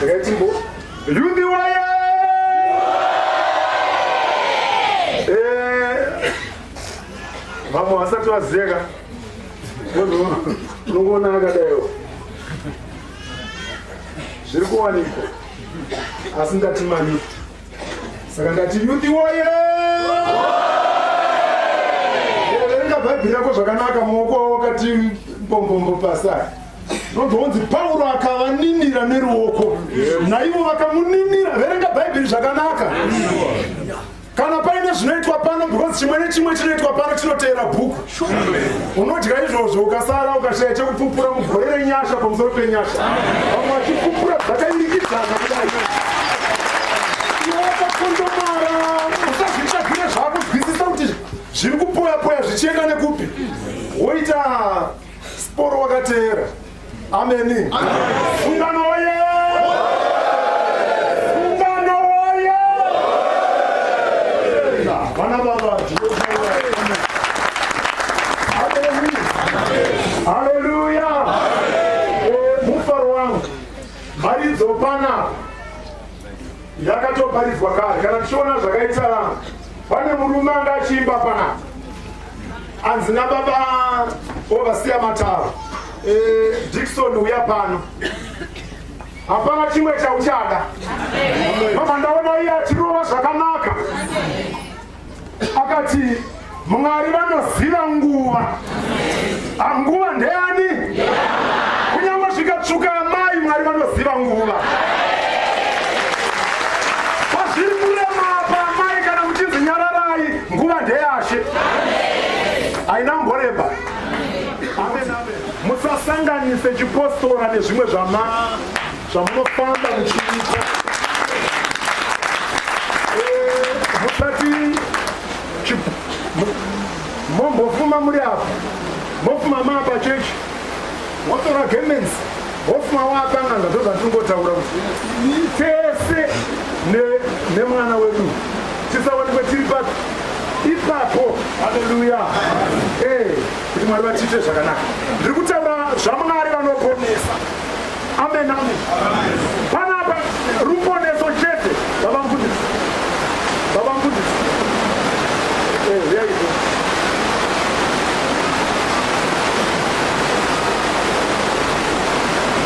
Yudhi waye! Vamos wasati wazeka. Unongona akadayo. Zviri kuwanikwa. Asi ndati mani. Saka ndati yudhi waye! Verenga Bhaibheri rako zvakanaka muoko wakati mbombombo pasai. Nonzonzi Pauro akavaninira neruoko. Naivo vakamuninira. Verenga Bhaibheri zvakanaka. Kana paine zvinoitwa pano, because chimwe nechimwe chinoitwa pano chinoteera bhuku. Unodya izvozvo ukasara ukashaya chekupupura mugore renyasha pamusoro penyasha. Vamwe vachipupura dzakairikidzana kudai. Iwe wakakondomara, usazvitsvagire zvako kuzwisisa kuti zviri kupoya-poya zvichienda nekupi. Woita sporo wakateera. Ameni. Ungano waye! Ungano waye! Vana baba, haleluya! Mufaro wangu, maridzo pana yakatoparidzwa kare. Kana tichiona zvakaita, pane murume anga achiimba pana, anzi nababa ovasiya mataro. Dickson uya pano. Hapana chimwe chauchada. Mama ndaona iye achirova zvakanaka. Akati Mwari vanoziva nguva. Nguva ndeyani? Kunyangwe zvikasvuka amai Mwari vanoziva nguva. Pazviri kurema apa amai kana muchinzi nyararai, nguva ndeyashe. Haina mboreba. Amen, amen. Musasanganise chipostora nezvimwe zvamunofamba muchiita. Musati mombofuma muri apa, mofuma maapa chechi, motora gemens, mofuma waapanganga. Ndozvatingotaura kuti tese nemwana wedu tisaonekwe tiri ipapo. Haleluya! Kuti Mwari vatiite zvakanaka. Ndiri kutaura zvaMwari vanoponesa. Amen, amen. Panapa ruponeso chete. Baba mfundisi. Baba mfundisi. Uyaipo.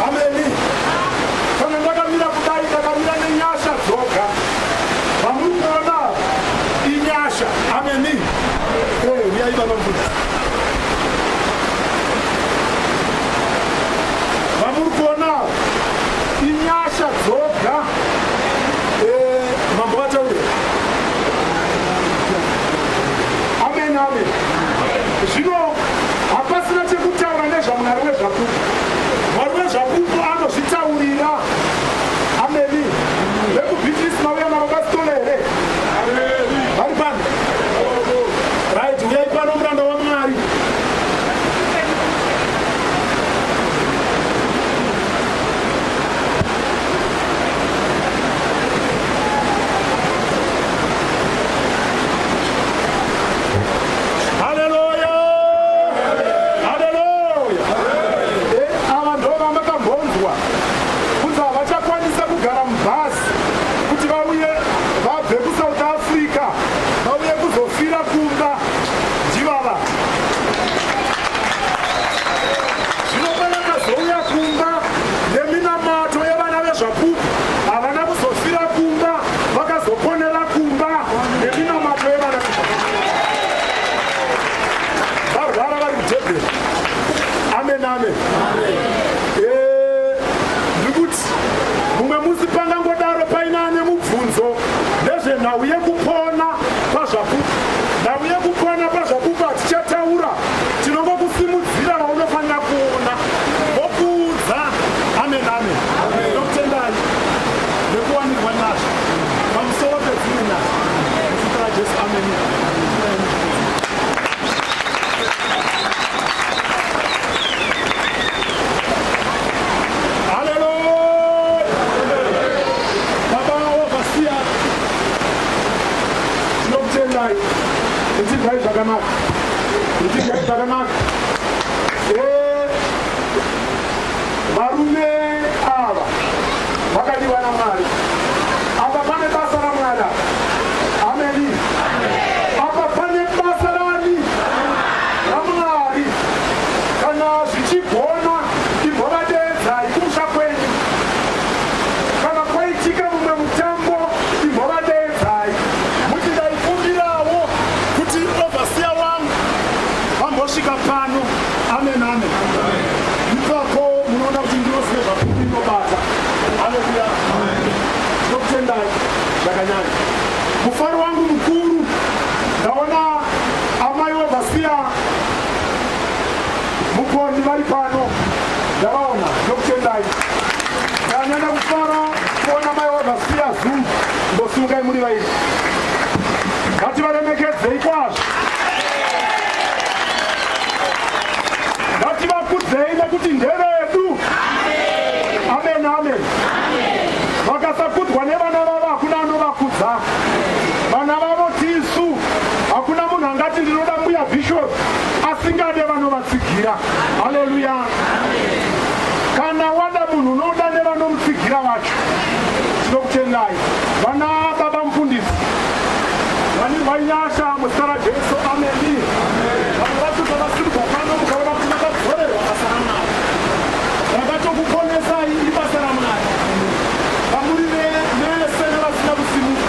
Amen. Kana ndakamira kudai, ndakamira nenyasha dzoga. Vamunoona inyasha. Amen. Uyai baba mfundisi. Vamurikuona inyasha dzoga. Mambo vataure. Amen, amen. Zvino hapasina chekutaura nezvaMwari wezvapupu. Mwari wezvapupu anozvitaurira. Amen. Vekubhitisi mauya navakasitole here. Vari pano. Right, uyai pano muranda waMwari. vakadiwa naMwari. Apa pane basa raMwari. Ameni. Apa pane basa rani raMwari. Kana zvichigona imbovadedzai kusha kwenyu. Kana kwaitika mumwe mutambo imbovadedzai. Muchidaikumbirawo kuti overseer wangu vambosvika pano. Amen, amen. Ipapo munoona kuti ndinozive zvakuinobata. Haleluya. Ndokutendai zvakanyanya. Mufaro wangu mukuru ndaona amai overseer mukoni vari pano. Ndavaona. Ndokutendai. Ndanyanya kufara kuona mai overseer Zoom. Ndosungai muri vairi. Ngativaremekedzei kwazvo. Ngativakudzei nekuti ndevedu. Amen, amen. Vakasakudzwa nevana vavo hakuna anovakudza. Vana vavo tisu. Hakuna munhu angati ndinoda mbuya Bishop asingade vanovatsigira. Haleluya. Kana wada munhu unoda nevanomutsigira vacho. Tinokutendai. Vana baba mufundisi. Vani vainyasha muzita raJesu. Amen. Vanhu vacho zvavasimudzwa pano mukaona kuti vakadzorerwa basa raMwari. Rakatokuponesai ibasa raMwari. Pamuri vese nevasina kusimuka.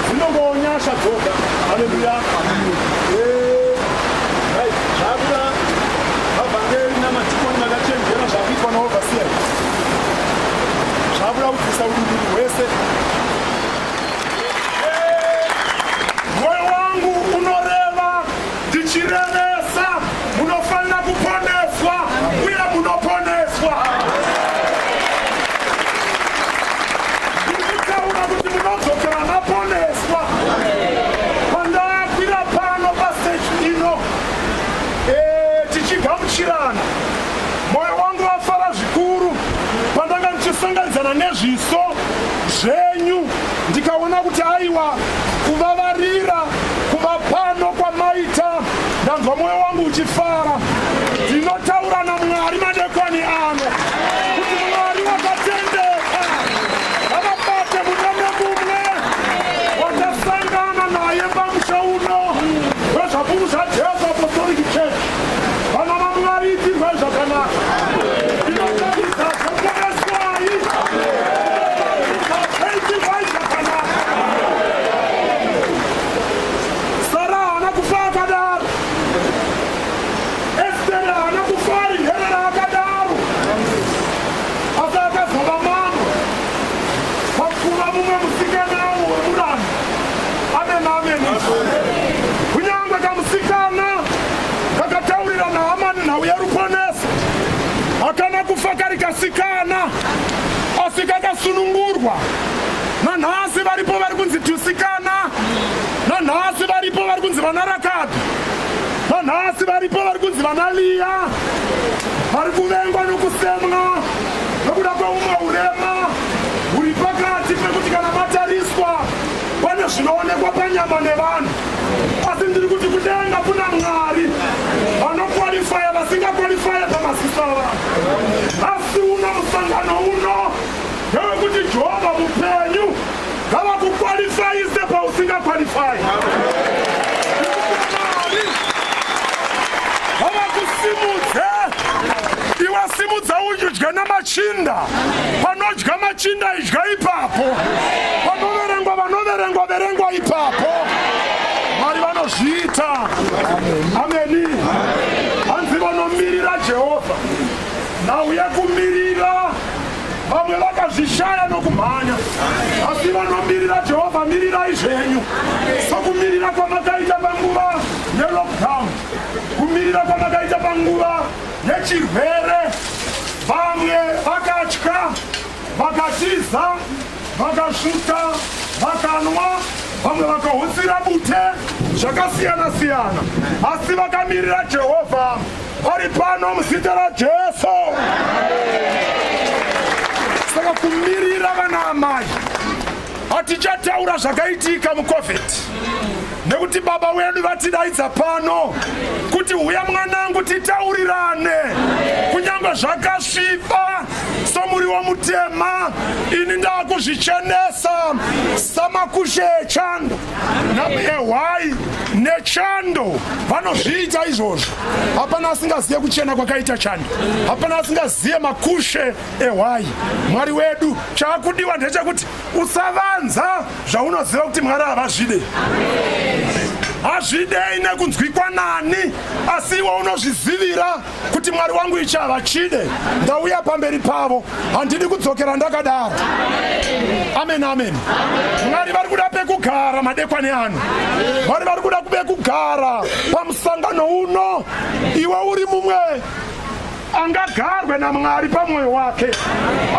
Dzinongonyasha dzoga. Haleluya. Zvakuda vabvangeri namatikoni makachenjera zvakuitwa naoverseer. Zvakuda kubvisa urundiri hwese. Mwoyo wangu unoreva ndichirevesa. Munofanira kuponeswa uye munoponeswa. Ndikutaura kuti munodzokera maponeswa. Pandakwira pano pasteji ino tichigamuchirana, mwoyo wangu wafara zvikuru pandanga ndichisanganidzana nezviso zvenyu ndikaona kuti aiwa kuvavarira kuva pano kwamaita ndanzwa mwoyo wangu uchifara. Ndinotaura naMwari madekoni ano kuti Mwari wakatendeka avabate murume mumwe wakasangana naye pamusha uno wezvapfumu zvaJesu Apostolic Church. Vana vaMwari itirwe zvakanaka. Ndinotarisa zvaponeswai. Itirwai zvakanaka. Sara haana kufa akadaro. Esteri haana kufa ari nherera akadaro. Asi akazova mambo pakuva mumwe musikana wemuranhu. Amen, amen. Kunyangwe kamusikana kakataurira naHamani nhau yaruponesa hakana kufa kari kasikana asi kakasunungurwa. Nanhasi varipo vari kunzi tusikana. Nanhasi varipo vari kunzi vanarakadhi. Nanhasi varipo vari kunzi vanaliya. Vari kuvengwa nokusemwa nokuda kweumwe urema huri pakati pekuti kana matariswa pane zvinoonekwa panyama nevanhu. Asi ndiri kuti kudenga kuna Mwari vanokwalifaya vasingakwalifaya pamaziso avanhu. Asi uno musangano uno ndewekuti Jehovha mupenyu ngavakukwalifaise pausingakwalifayi. Ngavakusimudze. Iwe simudza udye namachinda. Panodya machinda idya ipapo. Panoverengwa vanoverengwa verengwa ipapo. Mwari vanozviita. Ameni. Hanzi vanomirira Jehovha. Nhau yekumirira vamwe vakazvishaya nokumhanya. Asi vanomirira Jehovha mirirai zvenyu. Sokumirira kwamakaita panguva yelockdown. Kumirira kwamakaita panguva yechirwere. Vamwe vakatya, vakatiza, vakasvuta, vakanwa, vamwe vakahutsira bute zvakasiyana siyana. Asi vakamirira Jehovha vari pano muzita raJesu. Saka kumirira vana amai. Hatichataura zvakaitika muCovid. Nekuti baba wedu vatidaidza pano kuti uya mwanangu titaurirane. Kunyangwe zvakasvipa somuriwo mutema, ini ndakuzvichenesa samakushe echando ehwai nechando. Vanozviita izvozvo. Hapana asingaziye kuchena kwakaita chando, hapana asingaziye makushe ehwai. Mwari wedu, chaakudiwa ndechekuti usavanza zvaunoziva kuti Mwari havazvide. Hazvidei nekunzwikwa nani, asi iwe unozvizivira kuti Mwari wangu ichi havachide. Ndauya pamberi pavo, handidi kudzokera ndakadaro. Amen, amen. Mwari vari kuda pekugara madekwana ano. Mwari vari kuda pekugara pamusangano uno. Iwe uri mumwe angagarwe naMwari pamwoyo wake,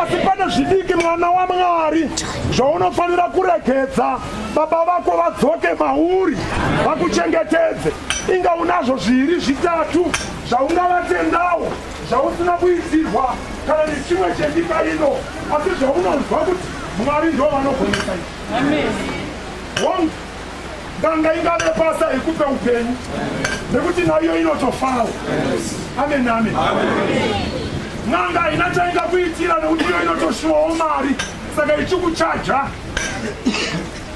asi pane zvidiki mwana waMwari zvaunofanira kuregedza baba vako vadzoke mauri vakuchengetedze. Inga unazvo zviri zvitatu zvaungavatendawo zvausina kuitirwa kana nechimwe chenyika ino, asi zvaunonzwa kuti Mwari ndo vanogonesa izvi. Amen. Danga ingave basa ikupe upenyu, nekuti nayo inotofawo. Amen, amen. N'anga inachainga kuitira nekuti iyo inotoshuwawo mari, saka ichikuchaja.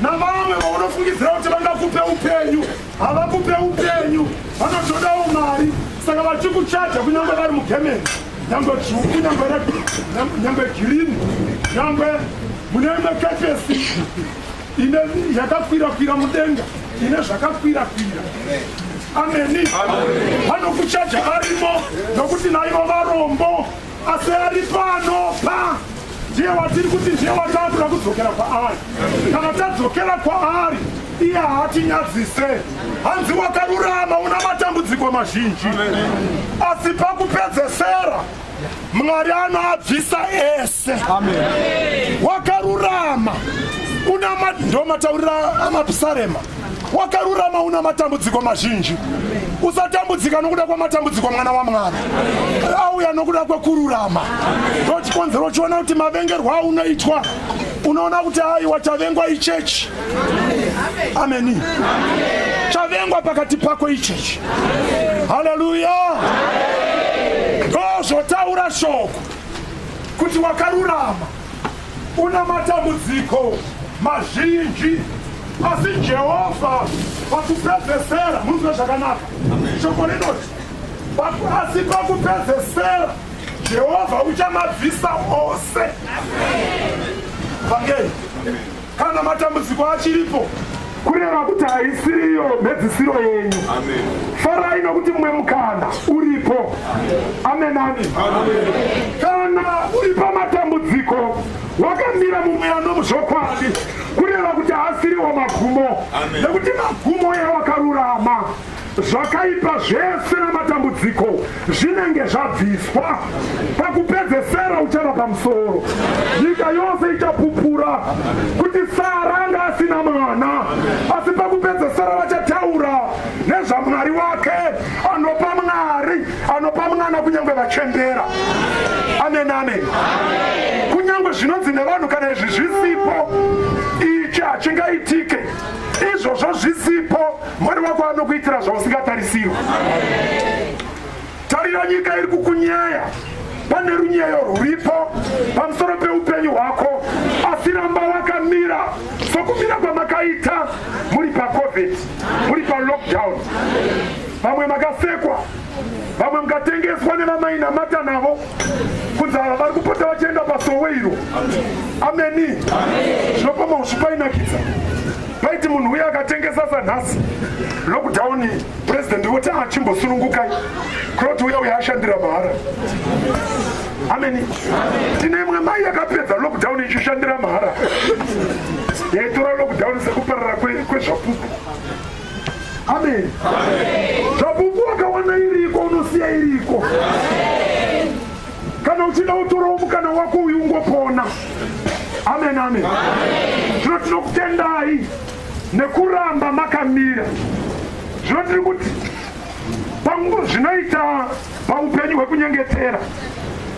Navamwe vaunofungidzira kuti vangakupe upenyu, havakupe upenyu, vanotodawo mari, saka vachikuchaja kunyange vari mugemeni, nyangwe tsvuku, nyangwe girini, nyangwe mune mekepesi ine yakakwira-kwira mudenga, ine zvakakwira-kwira. Ameni. Vanokuchaja varimo nokuti naivo varombo, asi ari panopa ndiye watiri kuti ndiye watakuda kudzokera kwaari. Kana tadzokera kwaari, iye haatinyadzise. Hanzi wakarurama, una matambudziko mazhinji, asi pakupedzesera Mwari anoabvisa ese. Wakarurama, ndo mataurira amapisarema. Wakarurama, una matambudziko mazhinji. Usatambudzika nokuda kwamatambudziko mwana waMwari, auya nokuda kwekururama. Ndo chikonzero chiona kuti mavengerwa aunoitwa, unoona kuti aiwa chavengwa ichechi. Ameni. Chavengwa pakati pako ichechi. Haleluya. Ndozvotaura shoko kuti wakarurama, una matambudziko mazhinji, asi Jehovha pakupedzesera, munzwe zvakanaka. Shoko rinoti asi pakupedzesera Jehovha uchamabvisa ose. Vangeli, kana matambudziko achiripo, kureva kuti haisiriyo mhedzisiro yenyu. Farai nokuti mumwe mukana uripo. Amen, amen. Kana uri pamatambudziko, wakamira mumweya nomuzvokwadi, kureva kuti haasiriwo magumo, nekuti magumo ewakarurama, zvakaipa zvese namatambudziko zvinenge zvabviswa. Pakupedzesera uchava pamusoro, nyika yose ichapupura kuti Sara anga asina mwana, asi pakupedzesera vachataura nezvaMwari wake anopa Mwari, anopa mwana kunyange vachembera. Amen, amen. Kunyange zvinonzi nevanhu kana izvi zvisipo, ichi hachingaitike. Izvozvo zvisipo, Mwari wako anokuitira zvausingatarisiwi. Tarira, nyika iri kukunyaya, pane runyeyo ruripo pamusoro peupenyu hwako, asi ramba wakamira sokumira kwamakaita muri paCovid, muri palockdown. Vamwe makasekwa, vamwe mukatengeswa nevamai namata navo, kunzi ava vari kupota vachienda pasoweiro. Ameni. Zvinopama uzvipainakidza. Paiti munhu uye akatengesa sanhasi lockdown, president voti achimbosunungukai kuroti uya ashandira mahara. Ameni. Tine imwe mai akapedza lockdown ichishandira mahara, yaitora lockdown sekuparara kwezvapupu. Amen. Zvapupu wakawana iriko, unosiya iriko. Kana uchida utorawo mukana wako uyu ungopona. Amen, amen. Zvino tinokutendai nekuramba makamira. Zvino tiri kuti panguva zvinoita paupenyu hwekunyengetera,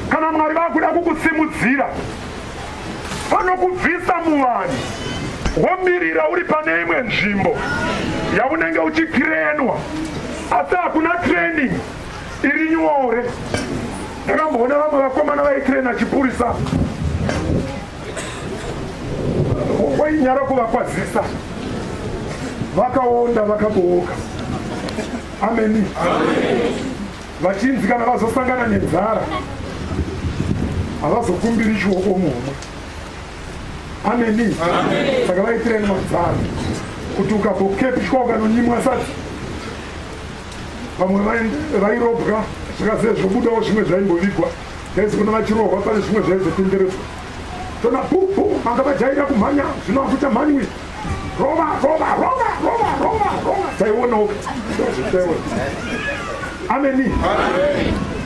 kana Mwari vakuda kukusimudzira, vanokubvisa muvanhu womirira uri pane imwe nzvimbo yaunenge uchikirenwa, asi hakuna training iri nyore. ndakamboona vamwe vakomana vaitraina chipurisa wainyara kuvakwazisa vakaonda vakabooka. Ameni. Vachinzi kana vazosangana nenzara havazokumbiri chioko mumwe. Ameni. Saka vaitraina madzara kuti ukazokepishwa ukanonyimwa sadzi vamwe vairobwa zvikazezvobudawo zvimwe zvaimbovigwa daizi kuna vachirohwa pane zvimwe zvaizotenderedzwa tona pupu manga vajaira kumhanya zvino akuita mhanyiwi rova taionawo ndozvitaiona. Ameni.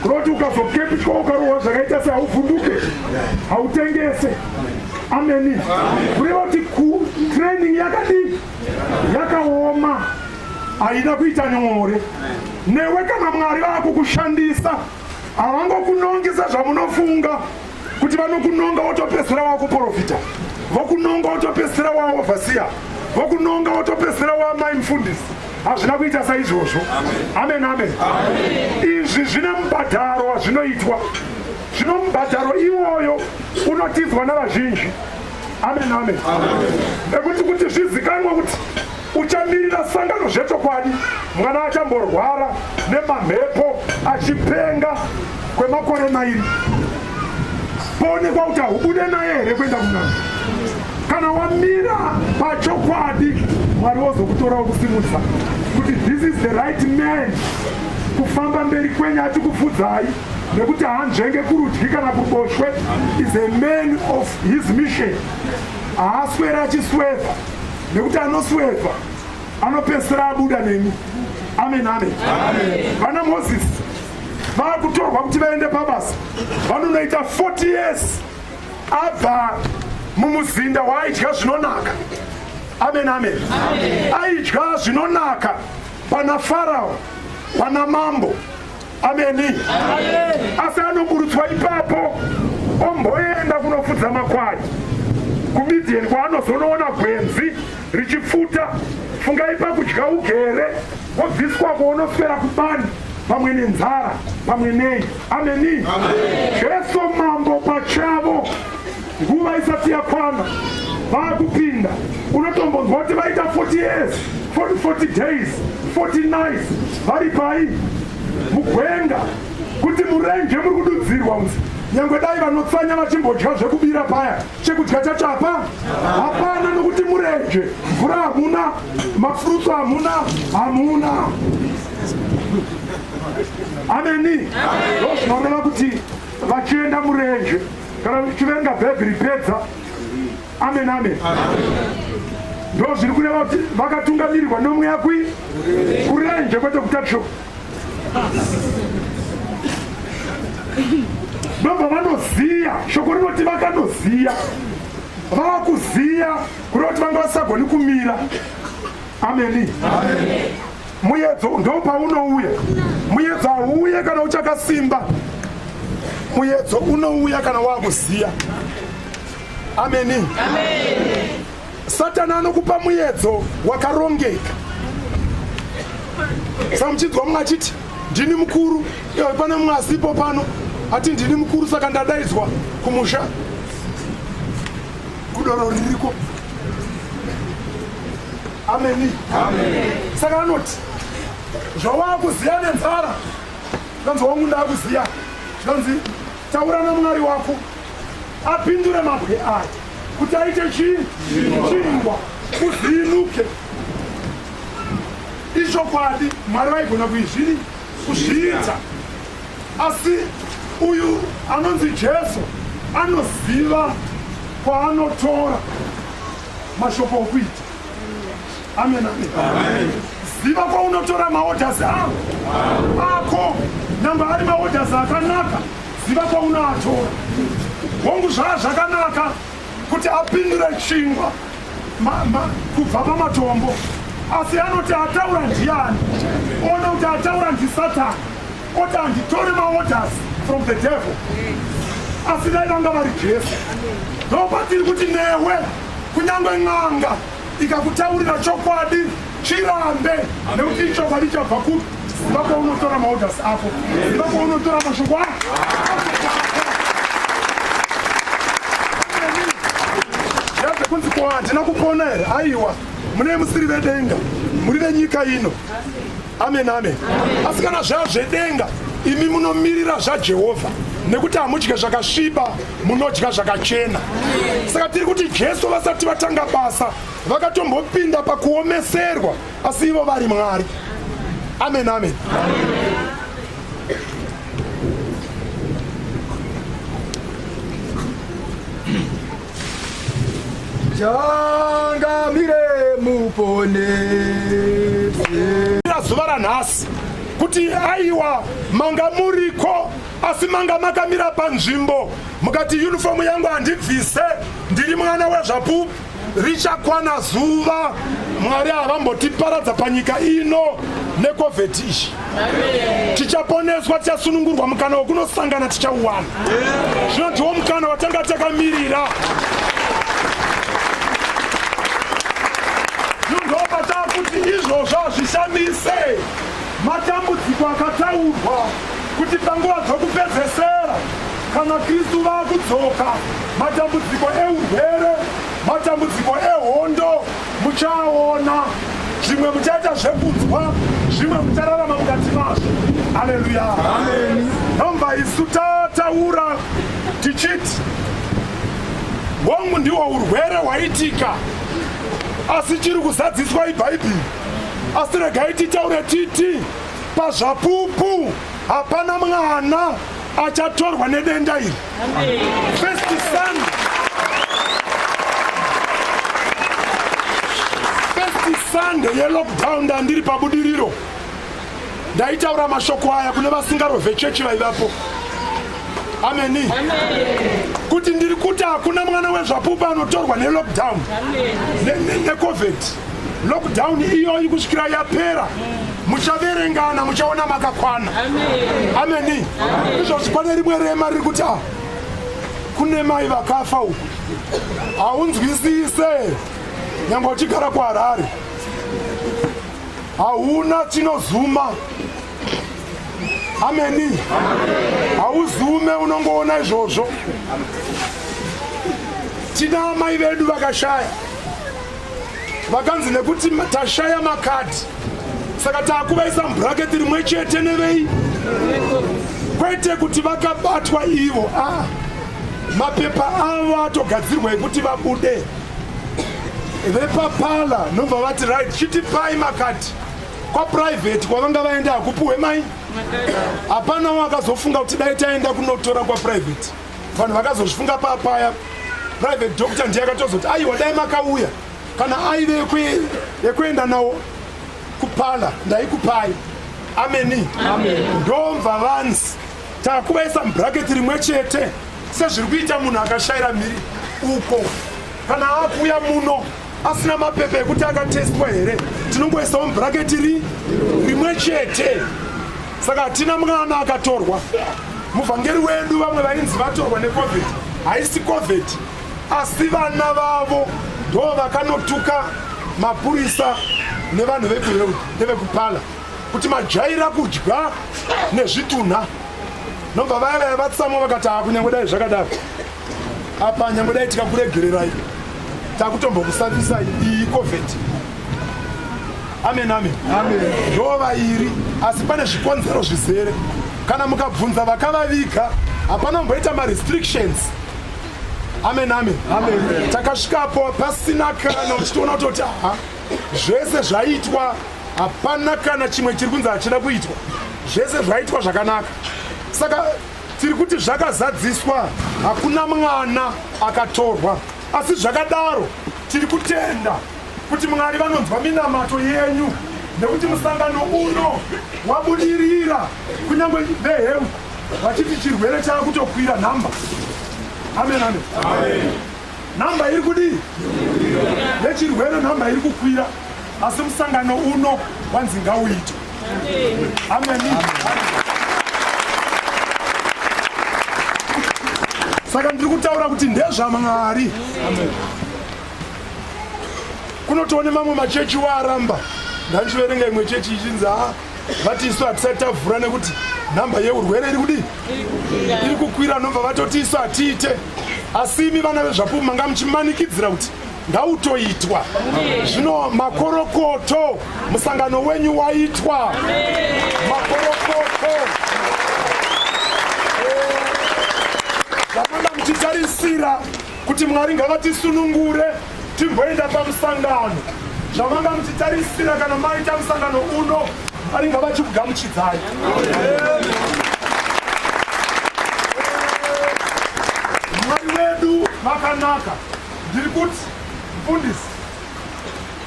Kunoti ukazokepishwa ukarohwa zvakaita sehauvhunduke hautengese. Ameni. Kureva kuti training yakadii yakaoma haina kuita nyore. Newe kana Mwari vakukushandisa havangokunongesa zvamunofunga kuti vanokunonga wotopedzera wakuprofita, vokunonga wotopedzera waovhasiya, vokunonga wotopedzera wamai mufundisi. Hazvina kuita saizvozvo. Amen. Amen. Izvi zvine mubhadharo wazvinoitwa. Zvino mubhadharo iwoyo unotidzwa navazhinji. Amen. Amen. Nekuti kuti zvizikanwe kuti uchamirira sangano zvechokwadi, mwana achamborwara nemamhepo achipenga kwemakore 9 poonekwa kuti haubude naye here kuenda kunanga. Kana wamira pachokwadi, Mwari wozokutorawo kusimudza kuti this is the right man kufamba mberi kwenyu achikufudzai, nekuti haanzvenge kurudyi kana kuboshwe, is a man of his mission. Haaswere achisweva, nekuti anosweva anopedzisira abuda nemi. Amen. Amen. Vana Moses vakutorwa kuti vaende pabasa, vanonoita 40 years abva mumuzinda waaidya zvinonaka. Amen. Amen. Aidya zvinonaka pana Farao, pana mambo. Ameni. Asi anoburutswa ipapo omboenda kunofudza makwai kuMidiani, kwaanozonoona gwenzi richifuta. Fungai pakudya ugere, wobviswa kwaunoswera kubani pamwe nenzara pamwe nei. Ameni. Jesu mambo pachavo nguva isati yakwana vaakupinda, unotombonzwa kuti vaita 40 years 40 days 40 nights vari pai mugwenga, kuti murenje muri kududzirwa musi. Nyangwe dai vanotsanya vachimbodya zvekubira paya, chekudya chachapa hapana, nokuti murenje, mvura hamuna, mafurutsu hamuna. Ameni. Ndozvinoreva kuti vachienda murenje kana chivenga bhebhi ripedza. Amen. Amen. Ndo zviri kureva kuti vakatungamirirwa nomweya kurenje kwete kutatsho. Ndobva vanoziya, shoko rinoti vakanoziya, vakuziya kureva kuti vanga vasagoni kumira. Ameni. Muyedzo ndo paunouya. Muyedzo hauuye kana uchakasimba, muyedzo unouya kana wakuziya. Ameni. Satani anokupa muyedzo wakarongeka. Saka muchinzwa mumwe achiti ndini mukuru, iwe pane mumwe asipo pano ati ndini mukuru, saka ndadaidzwa kumusha. Kudoro ririko. Ameni. Saka anoti zvawakuziya nenzara, zvanzi wangu ndakuziya, zvanzi taura naMwari wako apindure mabwe aya kuti aite chingwa uzinuke. Ichokwadi Mwari vaigona kuzviita, asi uyu anonzi Jesu anoziva kwaanotora mashoko okuita. Amen. Ziva kwaunotora maodhasi ako, nyangwe ari maodhasi akanaka, ziva kwaunoatora. Hongu zvakanaka kuti apindure chingwa kubva pamatombo, asi anoti ataura ndiani? Ona kuti ataura ndiSatani, oti handitore maodhasi from the devil. Asi dai vanga vari Jesu. Ndopatiri kuti newe kunyangwe n'anga ikakutaurira chokwadi chirambe, nekuti chokwadi chabva ziva kwaunotora maodhasi ako, ziva kwaunotora mashoko ako. Yabve kunzi ko handina kupona here, aiwa mune musiri vedenga, muri venyika ino. Amen, amen. Asi kana zvava zvedenga, imi munomirira zvaJehovha, nekuti hamudye zvakasviba, munodya zvakachena. Saka tiri kuti Jesu vasati vatanga basa vakatombopinda pakuomeserwa, asi ivo vari Mwari. Amen, amen. Changamire muponese. Zuva ranhasi kuti aiwa manga muriko asi manga makamira panzvimbo mukati uniform yangu handibvise ndiri mwana wezvapupu richakwana zuva Mwari havambotiparadza panyika ino neCovid ishi. Tichaponeswa, tichasunungurwa, mukana wekunosangana tichauwana. Zvino ndiwo mukana watanga takamirira. Ndopata kuti izvozvo hazvishamise matambudziko akataurwa kuti panguva dzokupedzesera kana Kristu vakudzoka, matambudziko eurwere, matambudziko ehondo muchaona, zvimwe muchaita zvekudzwa, zvimwe muchararama mukati mazvo. Haleluya, amen. Nomba isu tataura tichiti hongu ndiwo urwere hwaitika, asi chiri kuzadziswa iBhaibheri. Asi regai titaure titi pazvapupu hapana mwana achatorwa nedenda iri. First Sunday yelockdown ndandiri pabudiriro ndaitaura mashoko aya kune vasingarove chechi vaivapo. Ameni. Kuti ndiri kuti hakuna mwana wezvapupu anotorwa nelockdown neCovid. Lockdown iyoyi kusvikira yapera muchaverengana, muchaona makakwana. Ameni. Izvozvi pane rimwe rema riri kuti kune mai vakafa uku haunzwisise, nyangwe uchigara kuHarare hauna chinozuma. Ameni. Hauzume, unongoona izvozvo. Tina mai vedu vakashaya, vakanzi nekuti tashaya makadhi saka taakuvaisa mubhuraketi rimwe chete nevei, kwete kuti vakabatwa ivo. Mapepa avo atogadzirwa ekuti vabude. Vepapala nobva vati right, chitipai makadhi kwaprivate kwavanga vaenda hakupuhwe mai. Hapana wakazofunga kuti dai taenda kunotora kwaprivate. Vanhu vakazozvifunga papaya. Private doctor ndiye akatozoti aiwa dai makauya kana aive yekuenda nawo kupala ndaikupai. Ameni. Ndomva vanzi takuvaisa mubhuraketi rimwe chete sezviri kuita munhu akashayira mhiri uko. Kana akuya muno asina mapepa ekuti akatestwa here, tinongoisawo mubhuraketi rimwe chete. Saka hatina mwana akatorwa. Muvhangeri wedu vamwe vainzi vatorwa neCovid, haisi Covid, asi vana vavo ndo vakanotuka mapurisa nevanhu vekupala kuti majaira kudya nezvitunha. Nobva vaya vatsamo vakati kunyange dai zvakadaro apa, nyange dai tikakuregererai takutombokusafisai iyi Covid. Amen, amen. Ndo vairi, asi pane zvikonzero zvizere. Kana mukabvunza vakavaviga hapana kumboita marestrictions. Amen, amen. Takasvikapo pasina kana uchitoona kutoti zvese zvaitwa, hapana kana chimwe chiri kunzi hachida kuitwa, zvese zvaitwa zvakanaka. Saka tiri kuti zvakazadziswa, hakuna mwana akatorwa. Asi zvakadaro tiri kutenda kuti Mwari vanonzwa minamato yenyu, nekuti musangano uno wabudirira, kunyange veheu vachiti chirwere chakutokwira nhamba. Amen, amen. Nhamba iri kudii? Nechirwere nhamba iri kukwira, asi musangano uno wanzi ngauitwe. Amen. Saka ndiri kutaura kuti ndezvaMwari. Kunotoone mamwe machechi waaramba. Ndandichiverenga imwe chechi ichinzi vati isu hatisati tavhura nekuti nhamba yeurwere iri kukwira, nobva vatoti isu hatiite. Asi imi vana vezvapupu manga muchimanikidzira kuti ngautoitwa. Zvino makorokoto, musangano wenyu waitwa. Makorokoto zvamanga muchitarisira kuti Mwari ngavatisunungure timboenda pamusangano. Zvamanga muchitarisira kana maita musangano uno Mwari ngavachikugamuchidzai. Mwari wedu vakanaka. Ndiri kuti mufundisi,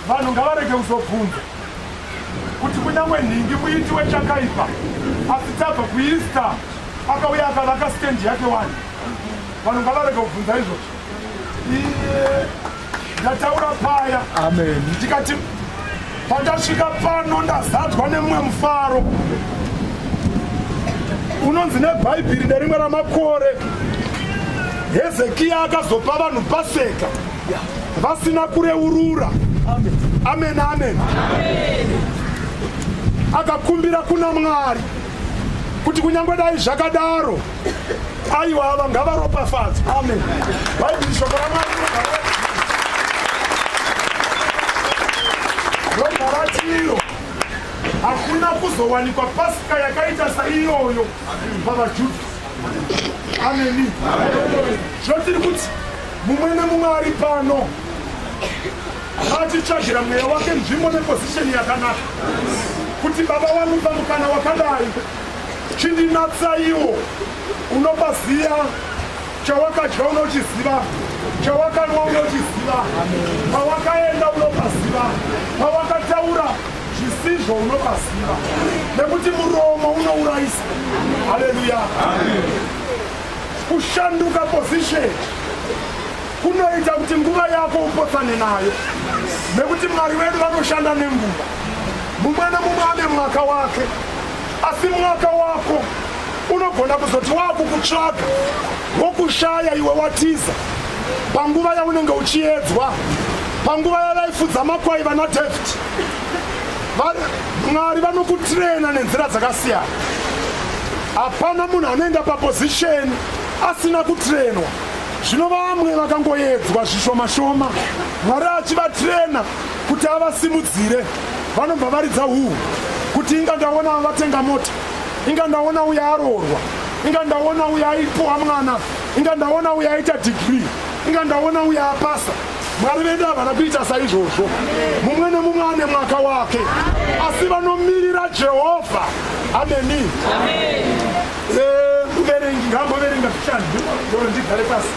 vanhu ngavarege kuzobvunza kuti kunyangwe nhingi muitiwe chakaipa, asi tabva kuista akauya akavaka stendi yake wani. Vanhu ngavarege kubvunza izvozvo. Ndataura paya ndikati pandasvika pano ndazadzwa nemumwe mufaro unonzi nebhaibheri nerimwe ramakore. Hezekia akazopa vanhu Paseka vasina kureurura. Amen, amen. Akakumbira kuna Mwari kuti kunyangwe dai zvakadaro, aiwa ava ngavaropafadzwe. Amen. Bhaibheri shoko raMwari rogaratiro. Hakuna kuzowanikwa Pasika yakaita saiyoyo pavaJudha. Amen. Zvotiri kuti mumwe nemumwe ari pano ngatichagira mweya wake nzvimbo nepozisheni yakanaka, kuti baba vangu pamukana wakadai chindinatsa iwo. Unopaziva chawakadya, unochiziva chawakanwa, unochiziva pawakaenda, unopaziva pawakataura zvisizvo, unopaziva nekuti muromo unourayisa. Haleluya. Kushanduka position kunoita kuti nguva yako upotsane nayo, nekuti Mwari wedu vanoshanda nenguva. Mumwe nemumwe ane mwaka wake, asi mwaka wako unogona kuzoti wakukutsvaga wokushaya iwe watiza panguva yaunenge uchiedzwa, panguva yavaifudza makwai vana David. Mwari vanokutrena nenzira dzakasiyana. Hapana munhu anoenda papozisheni asina kutrenwa. Zvino vamwe vakangoedzwa zvishoma-shoma, Mwari achivatrena kuti avasimudzire. Vanobva varidza huru kuti inga ndaona vatenga mota, inga ndaona uya aroorwa, inga ndaona uya aipuwa mwana, inga ndaona uya aita degree, inga ndaona uya apasa. Mwari vedu havana kuita saizvozvo. Mumwe nemumwe ane mwaka wake, asi vanomirira Jehovha. Ameni. Muverengi ngamboverenga zvishanu ndoro ndigare pasi.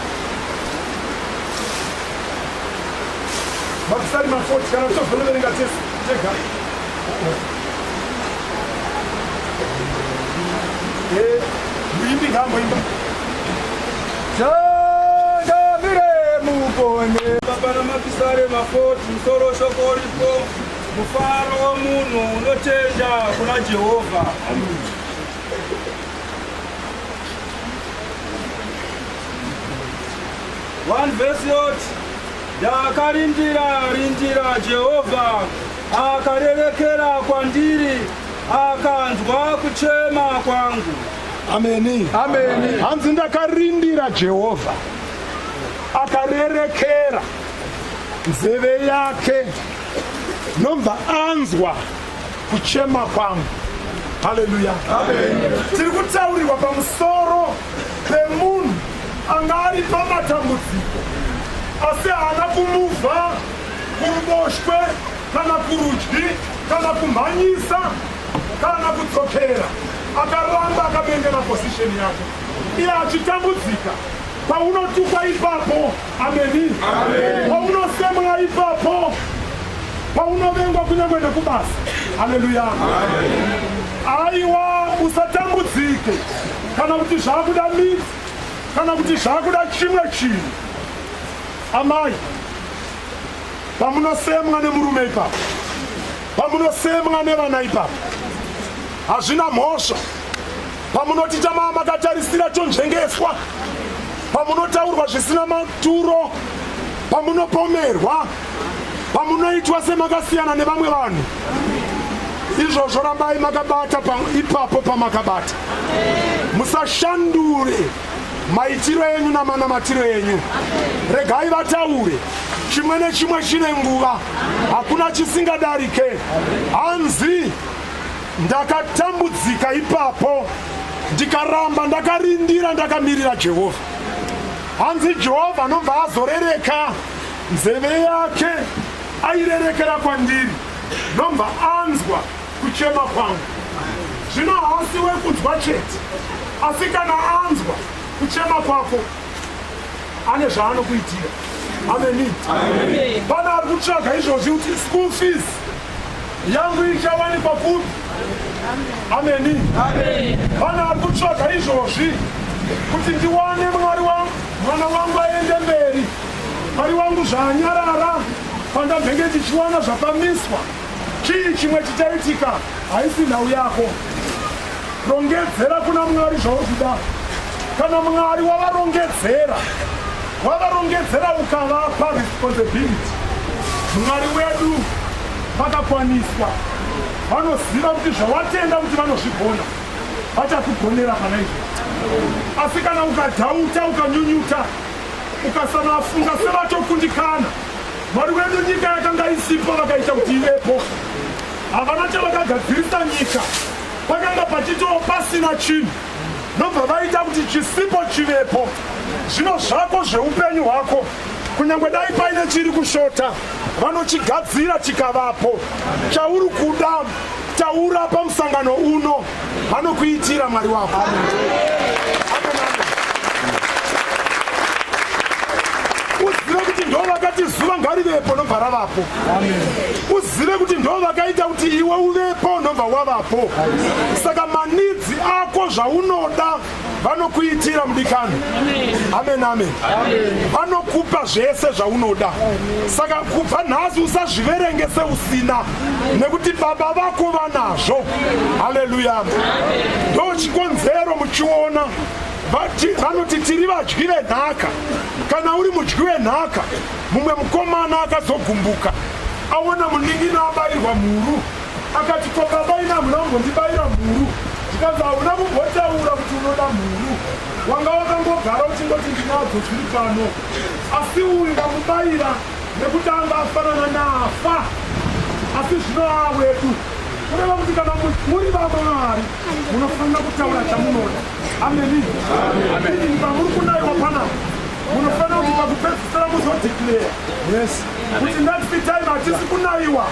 Mapisari ma40 kana utozonoverenga tega. Muimbi ngamboimba. Baba mapisare ma40 musoro shoko ripo mufaro womunhu unotenda kuna Jehovha. One verse yoti ndakarindira Jehovha akarerekera kwandiri akanzwa kuchema kwangu. Ameni. Amen. Hanzi ndakarindira Jehovha akarerekera nzeve yake, nobva anzwa kuchema kwangu. Haleluya. Amen. Tiri kutaurirwa pamusoro pemunhu anga ari pamatambudziko asi haana kumuvha kuruboshwe kana kurudyi kana kumhanyisa kana kudzokera, akaramba akabengera pozisheni yake iye achitambudzika. Paunotukwa ipapo, ameni. Paunosemwa ipapo, paunovengwa kunyangwe nekubasa. Haleluya. Aiwa, usatambudzike kana kuti zvakuda midzi kana kuti zvakuda chimwe chinhu. Amai, pamunosemwa nemurume ipapo, pamunosemwa nevana ipapo, hazvina mhosva. Pamunoti tamaa makatarisira tonzvengeswa, pamunotaurwa zvisina maturo, pamunopomerwa, pamunoitwa semakasiyana nevamwe vanhu, izvozvo rambai makabata ipapo pamakabata. Musashandure maitiro enyu namanamatiro enyu. Regai vataure chimwe nechimwe chine nguva, hakuna chisingadarike. Hanzi ndakatambudzika ipapo ndikaramba ndakarindira ndakamirira Jehovha. Hanzi Jehovha anobva azorereka nzeve yake airerekera kwandiri, nobva anzwa kuchema kwangu. Zvino hasi wekunzwa chete, asi kana anzwa kuchema kwako ane zvaanokuitira. Ameni. Pana ari kutsvaga izvozvi kuti school fees yangu ichawanikwa kupi. Ameni. Pana ari kutsvaga izvozvi kuti ndiwane mwana wangu aende mberi, Mwari wangu zvanyarara pandambenge ndichiwana zvapamiswa. Chii chimwe chichaitika? Haisi nhau yako. Rongedzera kuna Mwari zvaunoda. Kana Mwari wavarongedzera ukavapa responsibility, Mwari wedu vakakwaniswa. Vanoziva kuti zvawatenda kuti vanozvigona, vachakugonera pana izvo. Asi kana ukadhauta, ukanyunyuta, ukasamafunga sevatokundikana, Mwari wedu nyika yakanga isipo vakaita kuti ivepo. Havana chavakagadzirisa nyika, pakanga pachitoo pasina chinhu, nobva vaita kuti chisipo chivepo. Zvino zvako zveupenyu hwako, kunyange dai paine chiri kushota, vanochigadzira chikavapo. Chauri kuda taura pamusangano uno, vanokuitira Mwari wako. Uzive kuti ndo vakati zuva ngarivepo, nobva ravapo. Uzive kuti ndo vakaita kuti iwe uvepo, nobva wavapo. Saka manidzi ako zvaunoda vanokuitira mudikani. Amen. Vanokupa zvese zvaunoda. Saka kubva nhasi usazviverenge seusina, nekuti baba vako vanazvo. Haleluya. Ndo chikonzero muchiona vanoti tiri vadyi venhaka. Kana uri mudyi wenhaka, mumwe mukomana akazogumbuka aona munin'ina abayirwa mhuru, akati ko baba ina munongondibayira mhuru. Ndikazi hauna kumbotaura kuti unoda mhuru, wanga wakangogara uchingoti ndinadzo zviri pano. Asi uyu ndamubayira nekuti anga afanana nafa. Asi zvino awedu kureva kuti kana muri vaMwari munofanira kutaura chamunoda. Ameni. Muri kunaiwa panapa, munofanira kuti pakupedzisira muzodeclare kuti next time hatisi kunaiwa,